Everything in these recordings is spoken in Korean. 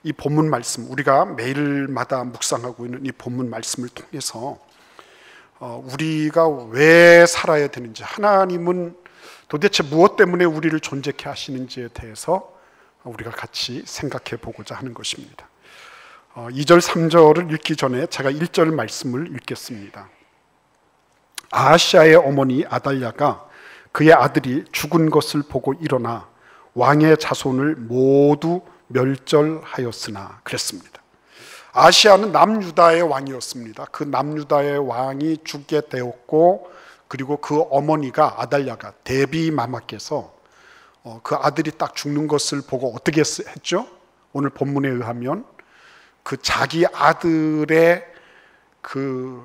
이 본문 말씀, 우리가 매일마다 묵상하고 있는 이 본문 말씀을 통해서 우리가 왜 살아야 되는지, 하나님은 도대체 무엇 때문에 우리를 존재케 하시는지에 대해서 우리가 같이 생각해 보고자 하는 것입니다. 2절 3절을 읽기 전에 제가 1절 말씀을 읽겠습니다. 아하시아의 어머니 아달랴가 그의 아들이 죽은 것을 보고 일어나 왕의 자손을 모두 멸절하였으나 그랬습니다. 아하시아는 남유다의 왕이었습니다. 그 남유다의 왕이 죽게 되었고, 그리고 그 어머니가 아달랴가 데비 마마께서 그 아들이 딱 죽는 것을 보고 어떻게 했죠? 오늘 본문에 의하면 그 자기 아들의 그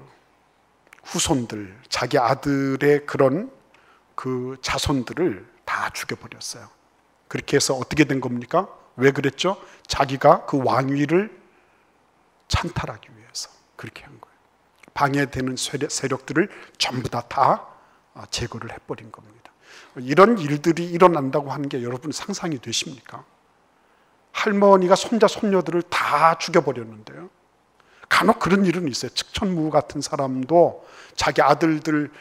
후손들, 자기 아들의 그런 그 자손들을 다 죽여버렸어요. 그렇게 해서 어떻게 된 겁니까? 왜 그랬죠? 자기가 그 왕위를 찬탈하기 위해서 그렇게 한 거예요. 방해되는 세력들을 전부 다 제거를 해버린 겁니다. 이런 일들이 일어난다고 하는 게 여러분 상상이 되십니까? 할머니가 손자 손녀들을 다 죽여버렸는데요. 간혹 그런 일은 있어요. 측천무 같은 사람도 자기 아들들을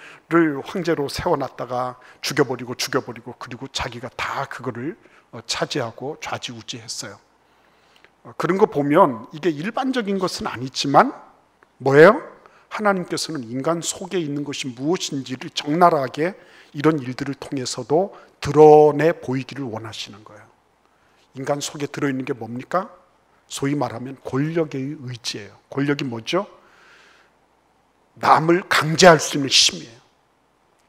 황제로 세워놨다가 죽여버리고 그리고 자기가 다 그거를 차지하고 좌지우지했어요. 그런 거 보면 이게 일반적인 것은 아니지만 뭐예요? 하나님께서는 인간 속에 있는 것이 무엇인지를 적나라하게 이런 일들을 통해서도 드러내 보이기를 원하시는 거예요. 인간 속에 들어있는 게 뭡니까? 소위 말하면 권력의 의지예요. 권력이 뭐죠? 남을 강제할 수 있는 힘이에요.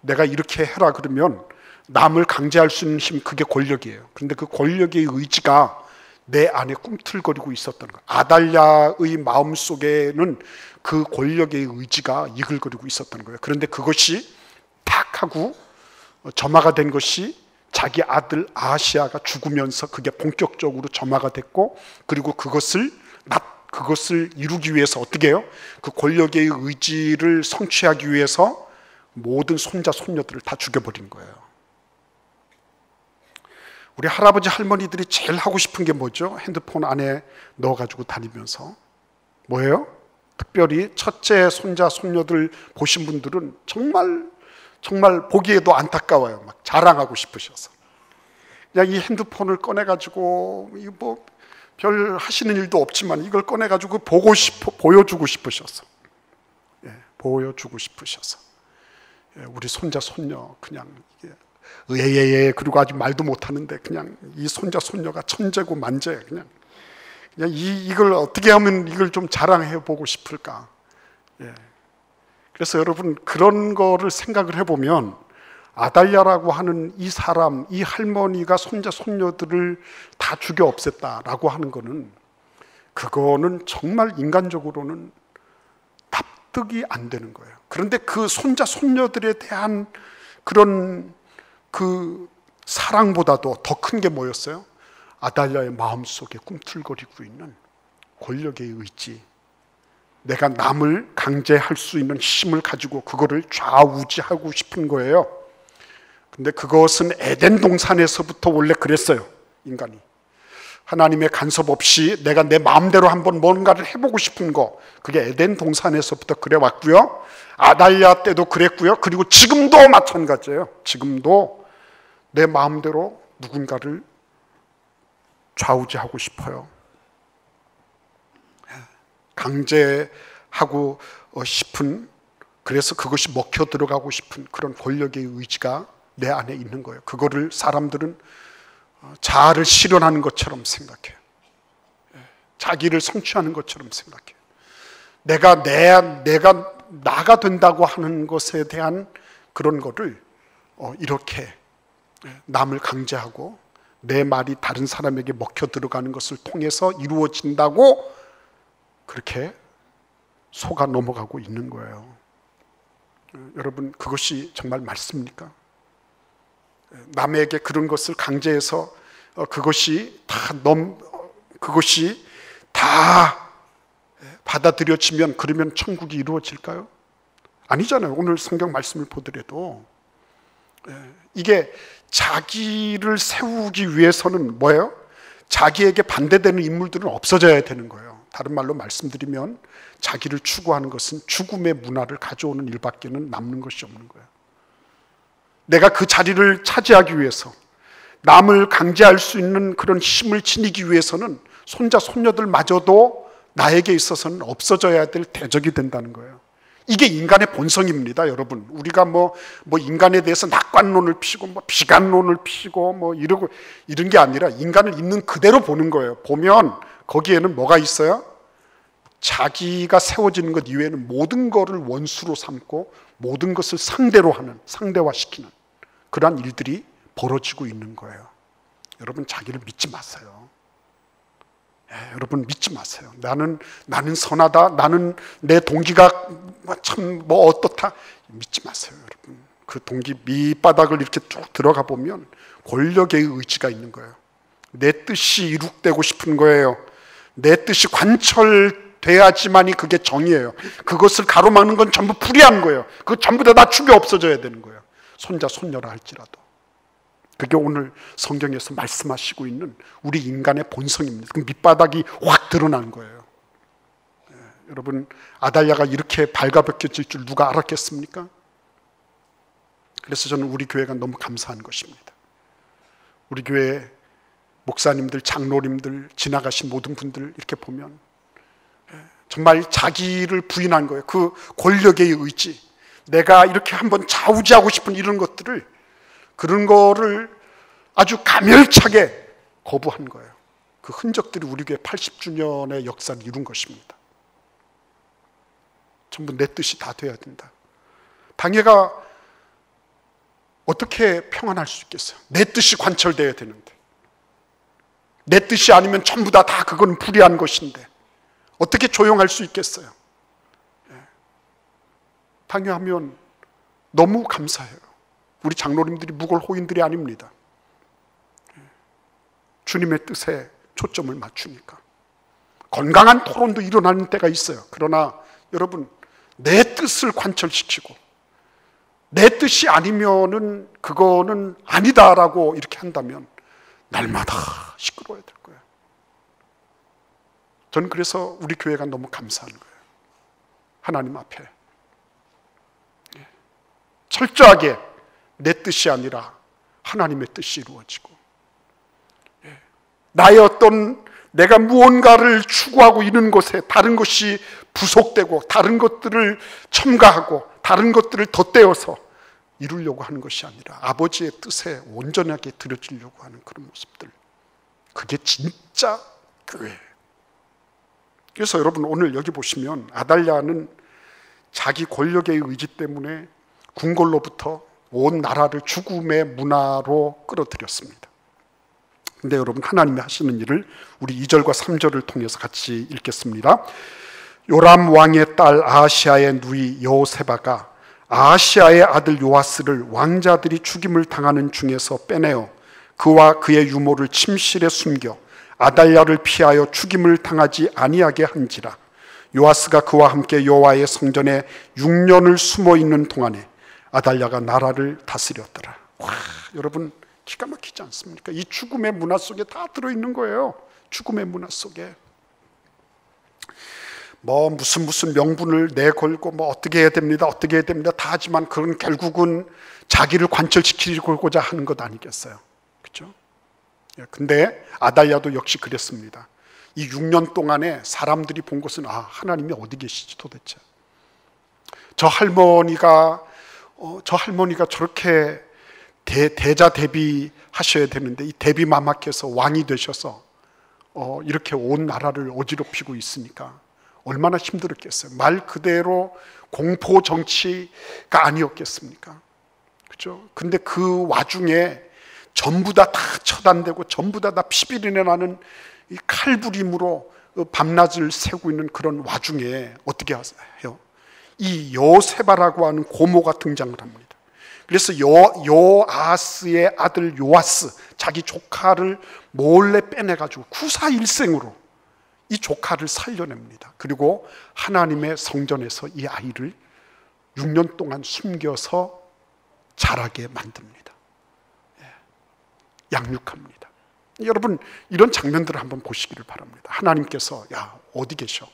내가 이렇게 해라 그러면 남을 강제할 수 있는 힘, 그게 권력이에요. 그런데 그 권력의 의지가 내 안에 꿈틀거리고 있었던 거예요. 아달랴의 마음속에는 그 권력의 의지가 이글거리고 있었던 거예요. 그런데 그것이 탁 하고 점화가 된 것이 자기 아들 아하시아가 죽으면서 그게 본격적으로 점화가 됐고, 그리고 그것을 이루기 위해서 어떻게 해요? 그 권력의 의지를 성취하기 위해서 모든 손자 손녀들을 다 죽여버린 거예요. 우리 할아버지 할머니들이 제일 하고 싶은 게 뭐죠? 핸드폰 안에 넣어가지고 다니면서 뭐예요? 특별히 첫째 손자 손녀들 보신 분들은 정말 보기에도 안타까워요. 막 자랑하고 싶으셔서 그냥 이 핸드폰을 꺼내가지고 뭐 별 하시는 일도 없지만 이걸 꺼내가지고 보여주고 싶으셔서, 보여주고 싶으셔서 우리 손자 손녀 그냥 그리고 아직 말도 못하는데 그냥 이 손자 손녀가 천재고 만재, 그냥 이걸 어떻게 하면 이걸 좀 자랑해 보고 싶을까. 그래서 여러분 그런 거를 생각을 해보면 아달랴라고 하는 이 사람, 이 할머니가 손자 손녀들을 다 죽여 없앴다라고 하는 거는, 그거는 정말 인간적으로는 납득이 안 되는 거예요. 그런데 그 손자 손녀들에 대한 그런 그 사랑보다도 더 큰 게 뭐였어요? 아달랴의 마음속에 꿈틀거리고 있는 권력의 의지, 내가 남을 강제할 수 있는 힘을 가지고 그거를 좌우지하고 싶은 거예요. 근데 그것은 에덴 동산에서부터 원래 그랬어요. 인간이 하나님의 간섭 없이 내가 내 마음대로 한번 뭔가를 해보고 싶은 거, 그게 에덴 동산에서부터 그래 왔고요. 아달랴 때도 그랬고요. 그리고 지금도 마찬가지예요. 지금도 내 마음대로 누군가를 좌우지하고 싶어요. 강제하고 싶은, 그래서 그것이 먹혀 들어가고 싶은 그런 권력의 의지가 내 안에 있는 거예요. 그거를 사람들은 자아를 실현하는 것처럼 생각해요. 자기를 성취하는 것처럼 생각해요. 내가 나가 된다고 하는 것에 대한 그런 거를 이렇게 남을 강제하고 내 말이 다른 사람에게 먹혀 들어가는 것을 통해서 이루어진다고 그렇게 속아 넘어가고 있는 거예요. 여러분 그것이 정말 맞습니까? 남에게 그런 것을 강제해서 그것이 다 받아들여지면 그러면 천국이 이루어질까요? 아니잖아요. 오늘 성경 말씀을 보더라도 이게 자기를 세우기 위해서는 뭐예요? 자기에게 반대되는 인물들은 없어져야 되는 거예요. 다른 말로 말씀드리면 자기를 추구하는 것은 죽음의 문화를 가져오는 일밖에는 남는 것이 없는 거예요. 내가 그 자리를 차지하기 위해서, 남을 강제할 수 있는 그런 힘을 지니기 위해서는 손자 손녀들마저도 나에게 있어서는 없어져야 될 대적이 된다는 거예요. 이게 인간의 본성입니다, 여러분. 우리가 뭐 인간에 대해서 낙관론을 피고 비관론을 피고 이러고 이런 게 아니라 인간을 있는 그대로 보는 거예요. 보면 거기에는 뭐가 있어요? 자기가 세워지는 것 이외에는 모든 것을 원수로 삼고 모든 것을 상대로 하는, 상대화시키는 그러한 일들이 벌어지고 있는 거예요. 여러분, 자기를 믿지 마세요. 여러분, 믿지 마세요. 나는 선하다, 나는 내 동기가 참 어떻다, 믿지 마세요. 여러분, 그 동기 밑바닥을 이렇게 쭉 들어가 보면 권력의 의지가 있는 거예요. 내 뜻이 이룩되고 싶은 거예요. 내 뜻이 관철돼야지만이 그게 정의예요. 그것을 가로막는 건 전부 불의한 거예요. 그거 전부 다 죽여 없어져야 되는 거예요. 손자 손녀라 할지라도. 그게 오늘 성경에서 말씀하시고 있는 우리 인간의 본성입니다. 그 밑바닥이 확 드러난 거예요. 여러분, 아달랴가 이렇게 발가벗겨질 줄 누가 알았겠습니까? 그래서 저는 우리 교회가 너무 감사한 것입니다. 우리 교회 목사님들, 장로님들, 지나가신 모든 분들 이렇게 보면 정말 자기를 부인한 거예요. 그 권력의 의지, 내가 이렇게 한번 좌우지하고 싶은 이런 것들을, 그런 거를 아주 가멸차게 거부한 거예요. 그 흔적들이 우리 교회 80주년의 역사를 이룬 것입니다. 전부 내 뜻이 다 돼야 된다. 당회가 어떻게 평안할 수 있겠어요? 내 뜻이 관철돼야 되는데, 내 뜻이 아니면 전부 다 그건 불의한 것인데 어떻게 조용할 수 있겠어요? 당회하면 너무 감사해요. 우리 장로님들이 무골호인들이 아닙니다. 주님의 뜻에 초점을 맞추니까. 건강한 토론도 일어나는 때가 있어요. 그러나 여러분, 내 뜻을 관철시키고 내 뜻이 아니면은 그거는 아니다라고 이렇게 한다면 날마다 시끄러워야 될 거예요. 저는 그래서 우리 교회가 너무 감사한 거예요. 하나님 앞에 철저하게 내 뜻이 아니라 하나님의 뜻이 이루어지고, 나의 어떤 내가 무언가를 추구하고 있는 곳에 다른 것이 부속되고 다른 것들을 첨가하고 다른 것들을 덧대어서 이루려고 하는 것이 아니라 아버지의 뜻에 온전하게 드려지려고 하는 그런 모습들, 그게 진짜 교회예요. 그래서 여러분, 오늘 여기 보시면 아달랴는 자기 권력의 의지 때문에 궁궐로부터 온 나라를 죽음의 문화로 끌어들였습니다. 근데 여러분, 하나님이 하시는 일을 우리 2절과 3절을 통해서 같이 읽겠습니다. 요람 왕의 딸 아하시아의 누이 여호세바가 아하시아의 아들 요아스를 왕자들이 죽임을 당하는 중에서 빼내어 그와 그의 유모를 침실에 숨겨 아달랴를 피하여 죽임을 당하지 아니하게 한지라. 요아스가 그와 함께 여호와의 성전에 6년을 숨어 있는 동안에 아달랴가 나라를 다스렸더라. 와, 여러분, 기가 막히지 않습니까? 이 죽음의 문화 속에 다 들어있는 거예요. 죽음의 문화 속에 무슨 명분을 내걸고 어떻게 해야 됩니다, 어떻게 해야 됩니다 다 하지만 그건 결국은 자기를 관철시키고자 하는 것 아니겠어요? 그렇죠? 근데 아달랴도 역시 그랬습니다. 이 6년 동안에 사람들이 본 것은 하나님이 어디 계시지 도대체? 저 할머니가 저렇게 대자 대비하셔야 되는데 이 대비마마께서 왕이 되셔서 이렇게 온 나라를 어지럽히고 있으니까 얼마나 힘들었겠어요. 말 그대로 공포 정치가 아니었겠습니까? 그렇죠? 근데 그 와중에 전부 다 처단되고 전부 다 피비린내 나는 이 칼부림으로 밤낮을 새고 있는 그런 와중에 어떻게 해요? 이 여세바라고 하는 고모가 등장을 합니다. 그래서 요아스의 아들 요아스, 자기 조카를 몰래 빼내가지고 구사일생으로 이 조카를 살려냅니다. 그리고 하나님의 성전에서 이 아이를 6년 동안 숨겨서 자라게 만듭니다. 양육합니다. 여러분 이런 장면들을 한번 보시기를 바랍니다. 하나님께서 야 어디 계셔?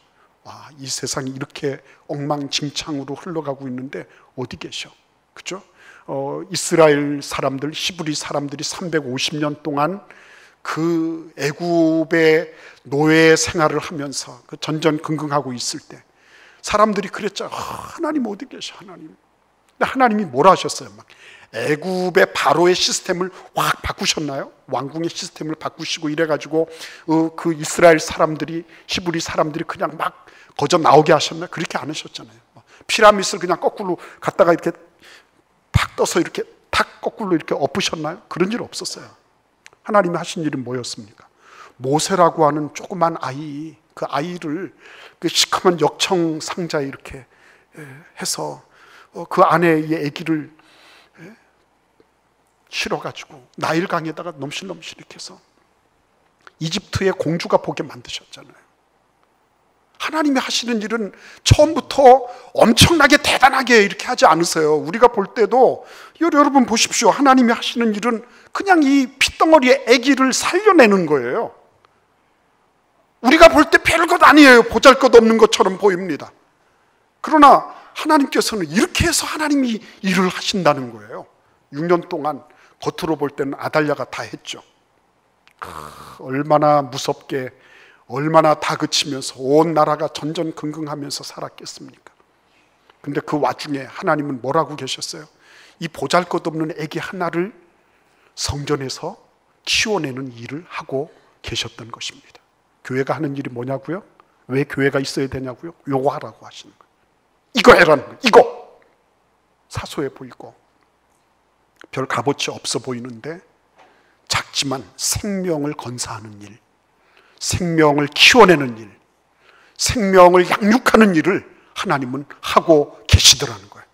와, 이 세상이 이렇게 엉망진창으로 흘러가고 있는데 어디 계셔? 그죠? 이스라엘 사람들, 히브리 사람들이 350년 동안 그 애굽의 노예 생활을 하면서 그 전전긍긍하고 있을 때 사람들이 그랬죠. 하나님 어디 계셔? 하나님. 근데 하나님이 뭐라 하셨어요? 막 애굽의 바로의 시스템을 확 바꾸셨나요? 왕궁의 시스템을 바꾸시고 이래가지고 그 이스라엘 사람들이, 히브리 사람들이 그냥 막 거저 나오게 하셨나요? 그렇게 안 하셨잖아요. 피라미드를 그냥 거꾸로 갔다가 이렇게 팍 떠서 이렇게 탁 거꾸로 이렇게 엎으셨나요? 그런 일 없었어요. 하나님이 하신 일은 뭐였습니까? 모세라고 하는 조그만 아이, 그 아이를 그 시커먼 역청 상자에 이렇게 해서 그 안에 이 아기를 실어가지고 나일강에다가 넘실넘실 이렇게 해서 이집트의 공주가 보게 만드셨잖아요. 하나님이 하시는 일은 처음부터 엄청나게 대단하게 이렇게 하지 않으세요. 우리가 볼 때도 여러분 보십시오. 하나님이 하시는 일은 그냥 이 핏덩어리의 아기를 살려내는 거예요. 우리가 볼 때 별것 아니에요. 보잘것없는 것처럼 보입니다. 그러나 하나님께서는 이렇게 해서 하나님이 일을 하신다는 거예요. 6년 동안 겉으로 볼 때는 아달랴가 다 했죠. 얼마나 무섭게, 얼마나 다그치면서 온 나라가 전전긍긍하면서 살았겠습니까? 근데 그 와중에 하나님은 뭐라고 계셨어요? 이 보잘것없는 아기 하나를 성전에서 키워내는 일을 하고 계셨던 것입니다. 교회가 하는 일이 뭐냐고요? 왜 교회가 있어야 되냐고요? 요거 하라고 하시는 거예요. 이거 해라는 거예요. 이거! 사소해 보이고 별 값어치 없어 보이는데 작지만 생명을 건사하는 일, 생명을 키워내는 일, 생명을 양육하는 일을 하나님은 하고 계시더라는 거예요.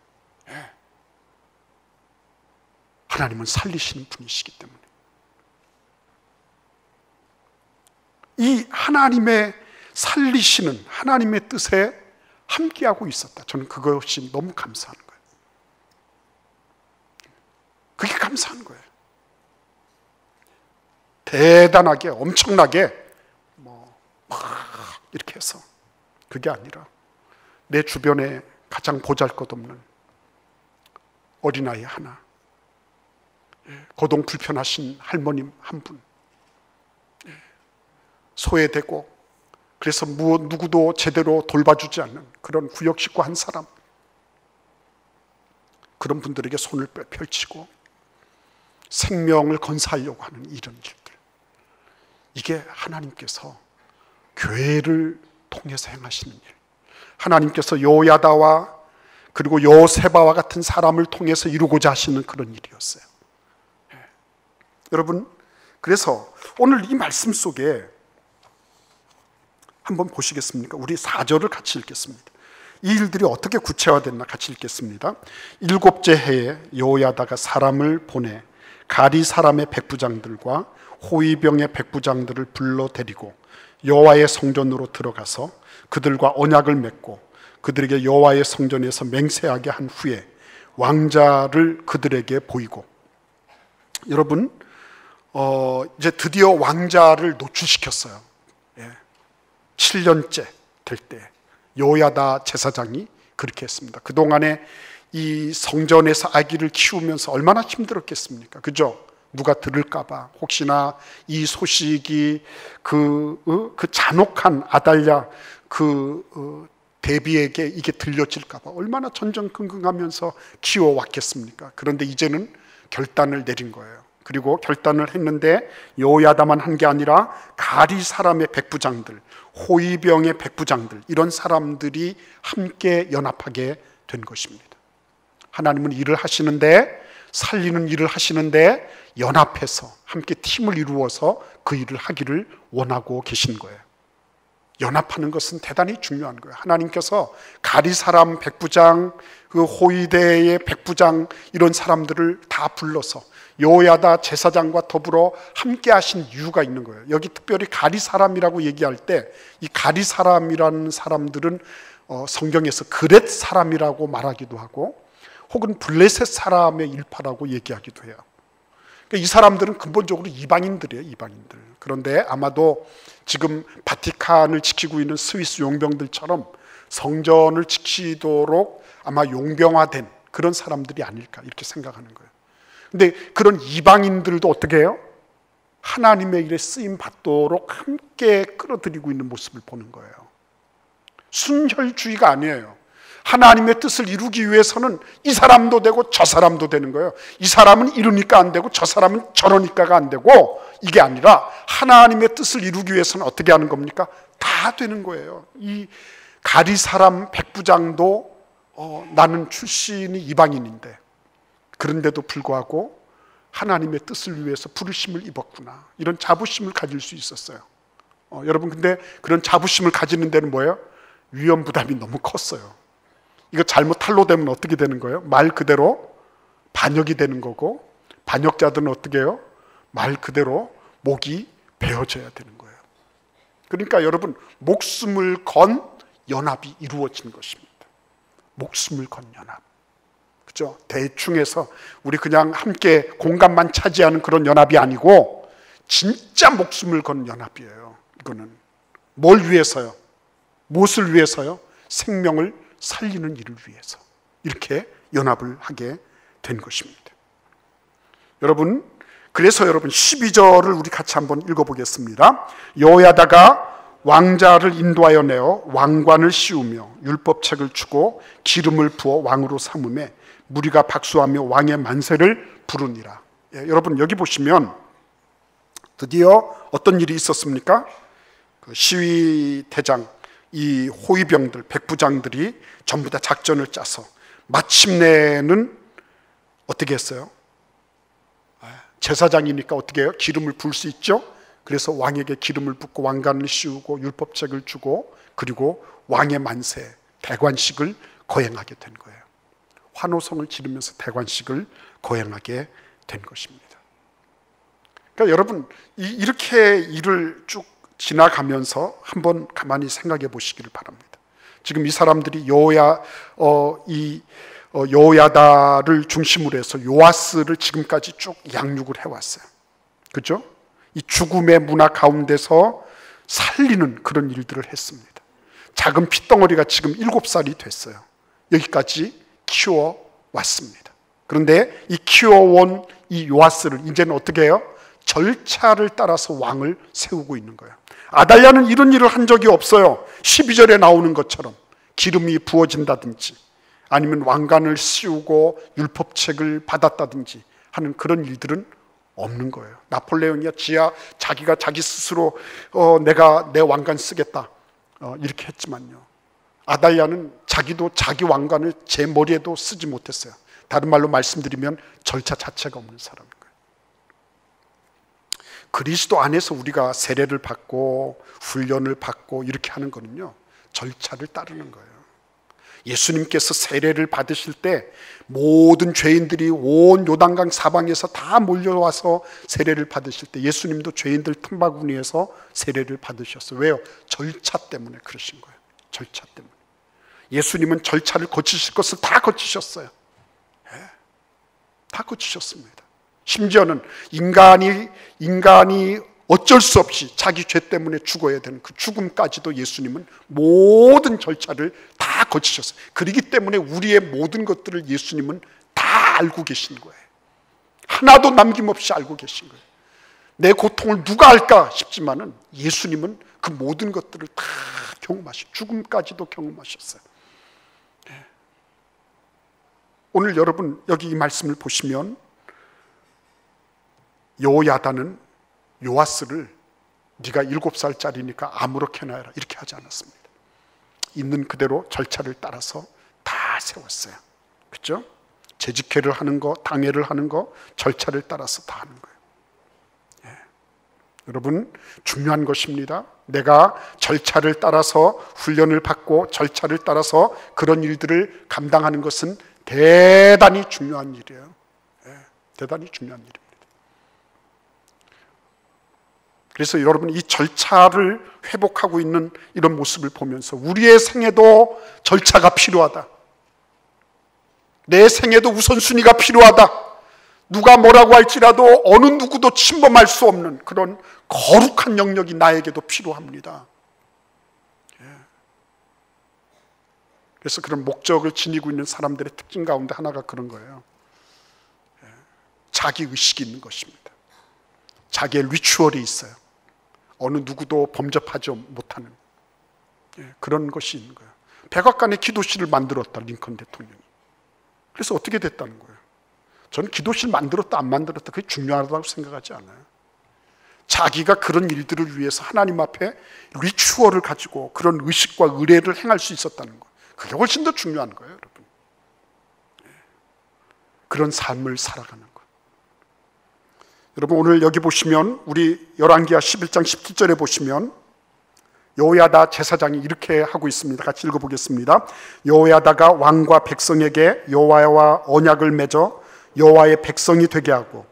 하나님은 살리시는 분이시기 때문에 이 하나님의 살리시는 하나님의 뜻에 함께하고 있었다. 저는 그것이 너무 감사한 거예요. 그게 감사한 거예요. 대단하게 엄청나게 이렇게 해서 그게 아니라 내 주변에 가장 보잘것없는 어린아이 하나, 거동 불편하신 할머님 한 분, 소외되고 그래서 누구도 제대로 돌봐주지 않는 그런 구역 식구 한 사람, 그런 분들에게 손을 펼치고 생명을 건사하려고 하는 이런 일들, 이게 하나님께서 교회를 통해서 행하시는 일, 하나님께서 요야다와 그리고 요세바와 같은 사람을 통해서 이루고자 하시는 그런 일이었어요. 여러분, 그래서 오늘 이 말씀 속에 한번 보시겠습니까? 우리 4절을 같이 읽겠습니다. 이 일들이 어떻게 구체화됐나 같이 읽겠습니다. 7째 해에 여호야다가 사람을 보내 가리 사람의 백부장들과 호위병의 백부장들을 불러 데리고 여호와의 성전으로 들어가서 그들과 언약을 맺고 그들에게 여호와의 성전에서 맹세하게 한 후에 왕자를 그들에게 보이고, 여러분 이제 드디어 왕자를 노출시켰어요. 7년째 될 때 여호야다 제사장이 그렇게 했습니다. 그동안에 이 성전에서 아기를 키우면서 얼마나 힘들었겠습니까? 그죠? 누가 들을까봐, 혹시나 이 소식이 그 잔혹한 아달랴 대비에게 이게 들려질까봐 얼마나 전전긍긍하면서 키워왔겠습니까? 그런데 이제는 결단을 내린 거예요. 그리고 결단을 했는데 여호야다만 한 게 아니라 가리 사람의 백부장들, 호위병의 백부장들, 이런 사람들이 함께 연합하게 된 것입니다. 하나님은 일을 하시는데, 살리는 일을 하시는데 연합해서 함께 팀을 이루어서 그 일을 하기를 원하고 계신 거예요. 연합하는 것은 대단히 중요한 거예요. 하나님께서 가리 사람 백부장, 그 호위대의 백부장, 이런 사람들을 다 불러서 여호야다 제사장과 더불어 함께 하신 이유가 있는 거예요. 여기 특별히 가리 사람이라고 얘기할 때 이 가리 사람이라는 사람들은 성경에서 그렛 사람이라고 말하기도 하고 혹은 블레셋 사람의 일파라고 얘기하기도 해요. 이 사람들은 근본적으로 이방인들이에요, 이방인들. 그런데 아마도 지금 바티칸을 지키고 있는 스위스 용병들처럼 성전을 지키도록 아마 용병화된 그런 사람들이 아닐까 이렇게 생각하는 거예요. 근데 그런 이방인들도 어떻게 해요? 하나님의 일에 쓰임 받도록 함께 끌어들이고 있는 모습을 보는 거예요. 순혈주의가 아니에요. 하나님의 뜻을 이루기 위해서는 이 사람도 되고 저 사람도 되는 거예요. 이 사람은 이러니까 안 되고 저 사람은 저러니까가 안 되고, 이게 아니라 하나님의 뜻을 이루기 위해서는 어떻게 하는 겁니까? 다 되는 거예요. 이 가리 사람 백부장도 나는 출신이 이방인인데 그런데도 불구하고 하나님의 뜻을 위해서 부르심을 입었구나, 이런 자부심을 가질 수 있었어요. 여러분, 근데 그런 자부심을 가지는 데는 뭐예요? 위험 부담이 너무 컸어요. 이거 잘못 탄로되면 어떻게 되는 거예요? 말 그대로 반역이 되는 거고, 반역자들은 어떻게 해요? 말 그대로 목이 베어져야 되는 거예요. 그러니까 여러분, 목숨을 건 연합이 이루어진 것입니다. 목숨을 건 연합. 그죠? 대충 해서 우리 그냥 함께 공간만 차지하는 그런 연합이 아니고 진짜 목숨을 건 연합이에요. 이거는 뭘 위해서요? 무엇을 위해서요? 생명을 살리는 일을 위해서 이렇게 연합을 하게 된 것입니다. 여러분, 그래서 여러분 12절을 우리 같이 한번 읽어보겠습니다. 여호야다가 왕자를 인도하여 내어 왕관을 씌우며 율법책을 주고 기름을 부어 왕으로 삼음에 무리가 박수하며 왕의 만세를 부르니라. 예, 여러분 여기 보시면 드디어 어떤 일이 있었습니까? 그 시위대장, 이 호위병들, 백부장들이 전부 다 작전을 짜서 마침내는 어떻게 했어요? 제사장이니까 어떻게 해요? 기름을 부을 수 있죠? 그래서 왕에게 기름을 붓고 왕관을 씌우고 율법책을 주고 그리고 왕의 만세, 대관식을 거행하게 된 거예요. 환호성을 지르면서 대관식을 거행하게 된 것입니다. 그러니까 여러분, 이렇게 일을 쭉 지나가면서 한번 가만히 생각해 보시기를 바랍니다. 지금 이 사람들이 여호야다를 중심으로 해서 요아스를 지금까지 쭉 양육을 해왔어요. 그죠? 이 죽음의 문화 가운데서 살리는 그런 일들을 했습니다. 작은 핏덩어리가 지금 7살이 됐어요. 여기까지 키워왔습니다. 그런데 이 키워온 이 요아스를 이제는 어떻게 해요? 절차를 따라서 왕을 세우고 있는 거예요. 아달랴는 이런 일을 한 적이 없어요. 12절에 나오는 것처럼 기름이 부어진다든지 아니면 왕관을 씌우고 율법책을 받았다든지 하는 그런 일들은 없는 거예요. 나폴레옹이야 자기가 자기 스스로 내가 내 왕관 쓰겠다 이렇게 했지만요, 아달랴는 자기도 자기 왕관을 제 머리에도 쓰지 못했어요. 다른 말로 말씀드리면 절차 자체가 없는 사람인 거예요. 그리스도 안에서 우리가 세례를 받고 훈련을 받고 이렇게 하는 거는요, 절차를 따르는 거예요. 예수님께서 세례를 받으실 때 모든 죄인들이 온 요단강 사방에서 다 몰려와서 세례를 받으실 때 예수님도 죄인들 틈바구니에서 세례를 받으셨어요. 왜요? 절차 때문에 그러신 거예요. 절차 때문에. 예수님은 절차를 거치실 것을 다 거치셨어요. 네. 다 거치셨습니다. 심지어는 인간이 어쩔 수 없이 자기 죄 때문에 죽어야 되는 그 죽음까지도 예수님은 모든 절차를 다 거치셨어요. 그렇기 때문에 우리의 모든 것들을 예수님은 다 알고 계신 거예요. 하나도 남김없이 알고 계신 거예요. 내 고통을 누가 알까 싶지만은 예수님은 그 모든 것들을 다 경험하셨어요. 죽음까지도 경험하셨어요. 네. 오늘 여러분 여기 이 말씀을 보시면 여호야다는 요아스를 네가 7살짜리니까 아무렇게나 해라 이렇게 하지 않았습니다. 있는 그대로 절차를 따라서 다 세웠어요. 그렇죠? 재직회를 하는 거, 당회를 하는 거, 절차를 따라서 다 하는 거예요. 예. 여러분, 중요한 것입니다. 내가 절차를 따라서 훈련을 받고 절차를 따라서 그런 일들을 감당하는 것은 대단히 중요한 일이에요. 예. 대단히 중요한 일입니다. 그래서 여러분, 이 절차를 회복하고 있는 이런 모습을 보면서 우리의 생애도 절차가 필요하다. 내 생애도 우선순위가 필요하다. 누가 뭐라고 할지라도 어느 누구도 침범할 수 없는 그런 거룩한 영역이 나에게도 필요합니다. 그래서 그런 목적을 지니고 있는 사람들의 특징 가운데 하나가 그런 거예요. 자기의식이 있는 것입니다. 자기의 리추얼이 있어요. 어느 누구도 범접하지 못하는 그런 것이 있는 거예요. 백악관에 기도실을 만들었다, 링컨 대통령이. 그래서 어떻게 됐다는 거예요? 저는 기도실 만들었다 안 만들었다 그게 중요하다고 생각하지 않아요. 자기가 그런 일들을 위해서 하나님 앞에 리추얼을 가지고 그런 의식과 의례를 행할 수 있었다는 거예요. 그게 훨씬 더 중요한 거예요, 여러분. 그런 삶을 살아가는 거예요. 여러분, 오늘 여기 보시면 우리 열왕기하 11장 17절에 보시면 여호야다 제사장이 이렇게 하고 있습니다. 같이 읽어보겠습니다. 여호야다가 왕과 백성에게 여호와와 언약을 맺어 여호와의 백성이 되게 하고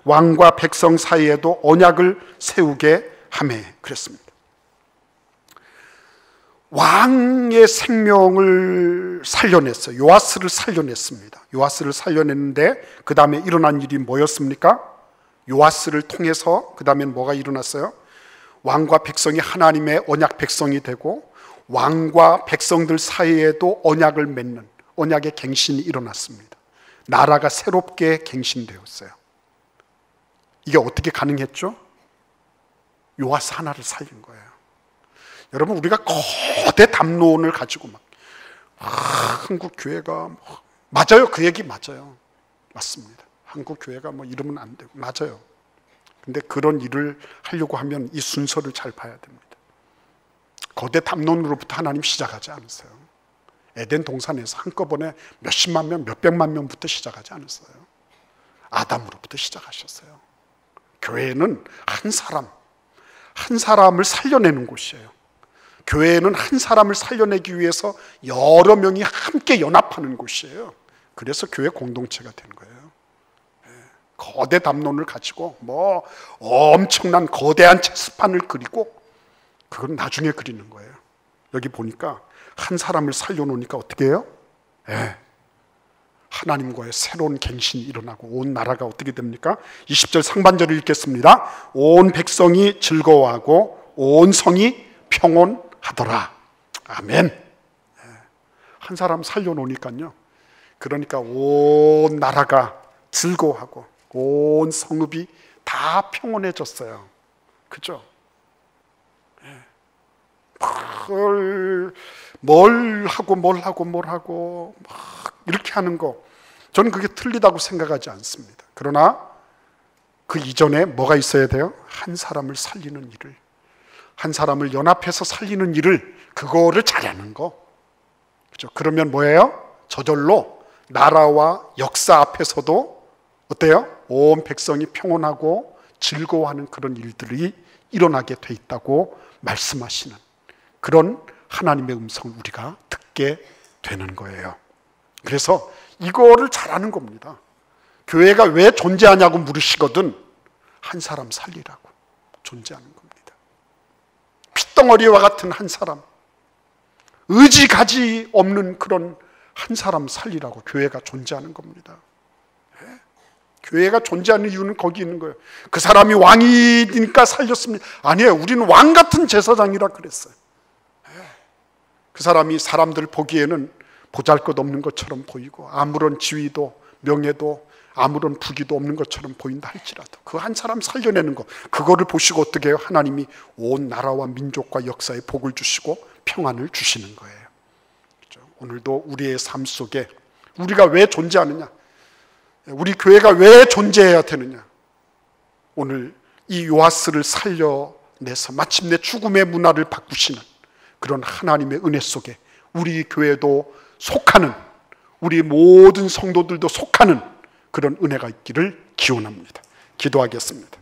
왕과 백성 사이에도 언약을 세우게 하매 그랬습니다. 왕의 생명을 살려냈어요. 요아스를 살려냈습니다. 요아스를 살려냈는데 그 다음에 일어난 일이 뭐였습니까? 요아스를 통해서 그 다음엔 뭐가 일어났어요? 왕과 백성이 하나님의 언약 백성이 되고 왕과 백성들 사이에도 언약을 맺는 언약의 갱신이 일어났습니다. 나라가 새롭게 갱신되었어요. 이게 어떻게 가능했죠? 요아스 하나를 살린 거예요. 여러분, 우리가 거대 담론을 가지고 막 한국 교회가 맞아요. 그 얘기 맞아요. 맞습니다. 한국 교회가 이러면 안 되고 맞아요. 근데 그런 일을 하려고 하면 이 순서를 잘 봐야 됩니다. 거대 담론으로부터 하나님 시작하지 않았어요. 에덴 동산에서 한꺼번에 몇십만 명, 몇백만 명부터 시작하지 않았어요. 아담으로부터 시작하셨어요. 교회는 한 사람을 살려내는 곳이에요. 교회는 한 사람을 살려내기 위해서 여러 명이 함께 연합하는 곳이에요. 그래서 교회 공동체가 된 거예요. 거대 담론을 가지고 엄청난 거대한 체스판을 그리고 그건 나중에 그리는 거예요. 여기 보니까 한 사람을 살려놓으니까 어떻게 해요? 하나님과의 새로운 갱신이 일어나고 온 나라가 어떻게 됩니까? 20절 상반절을 읽겠습니다. 온 백성이 즐거워하고 온 성이 평온하더라. 아멘. 한 사람 살려놓으니까요. 그러니까 온 나라가 즐거워하고 온 성읍이 다 평온해졌어요. 그죠? 뭘 하고 막 이렇게 하는 거 저는 그게 틀리다고 생각하지 않습니다. 그러나 그 이전에 뭐가 있어야 돼요? 한 사람을 살리는 일을, 한 사람을 연합해서 살리는 일을, 그거를 잘하는 거. 그죠? 그러면 뭐예요? 저절로 나라와 역사 앞에서도 어때요? 온 백성이 평온하고 즐거워하는 그런 일들이 일어나게 돼 있다고 말씀하시는 그런 하나님의 음성을 우리가 듣게 되는 거예요. 그래서 이거를 잘하는 겁니다. 교회가 왜 존재하냐고 물으시거든 한 사람 살리라고 존재하는 겁니다. 핏덩어리와 같은 한 사람, 의지가지 없는 그런 한 사람 살리라고 교회가 존재하는 겁니다. 교회가 존재하는 이유는 거기 있는 거예요. 그 사람이 왕이니까 살렸습니다. 아니에요. 우리는 왕 같은 제사장이라 그랬어요. 그 사람이 사람들 보기에는 보잘것없는 것처럼 보이고 아무런 지위도 명예도 아무런 부귀도 없는 것처럼 보인다 할지라도 그 한 사람 살려내는 것, 그거를 보시고 어떻게 해요? 하나님이 온 나라와 민족과 역사에 복을 주시고 평안을 주시는 거예요. 그렇죠? 오늘도 우리의 삶 속에 우리가 왜 존재하느냐, 우리 교회가 왜 존재해야 되느냐, 오늘 이 요아스를 살려내서 마침내 죽음의 문화를 바꾸시는 그런 하나님의 은혜 속에 우리 교회도 속하는, 우리 모든 성도들도 속하는 그런 은혜가 있기를 기원합니다. 기도하겠습니다.